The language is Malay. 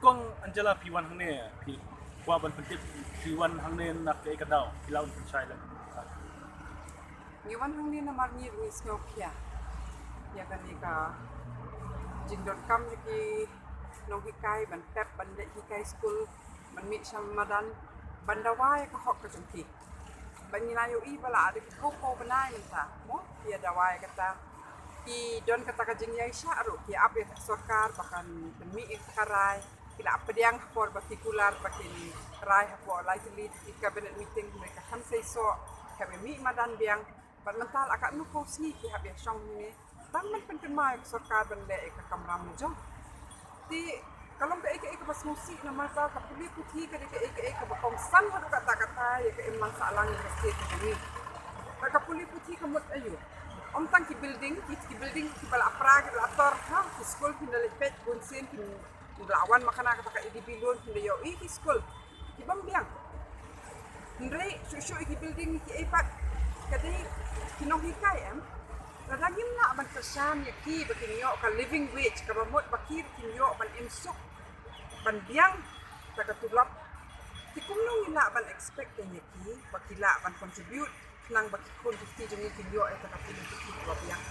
kong Angela P1 hang ne pi kwa ban pentit P1 hang ne nak ke kadau pilau pensai la Iwan hang ni namar ni Luis Nokia. Ya kan ni ka jindot kam ki nong hikai ban pep ban de hikai school ban mi madan bandawai ka hok ka jumpi. Ban ni layo I bala ada ko banai minta. Mo dia dawai kata ki don kata ka jing yai syaru ki ape sorkar bahkan demi karai kila pediang for partikular pakin rai for likely di cabinet meeting mereka kan say so kami mi madan biang ban mental akak nu ko sni ki habe song ni tan man pen kemai sorkar bende ka kamram jo ti kalau ke ek pas musik nama ka kapuli putih ke ek bakong san hadu kata-kata ya ke emang salang mesti ni kapuli putih kemut ayu om tang ki building ki bala aprag la tor ha ki school ki dale pet bunsin ki lawan makana kata ka idibilon ki yo ki school ki bambiang ndre shu ki building ki epat kadai ki no hikai radagim na ban kasam ya ki bakin yo ka living wage ka bamot bakir ki yo ban imsuk ban biang tagatulap ti kumnong ila ban expect ya ki bakila ban contribute nang bakikon 50 jeng ki yo eta ka pilih ki biang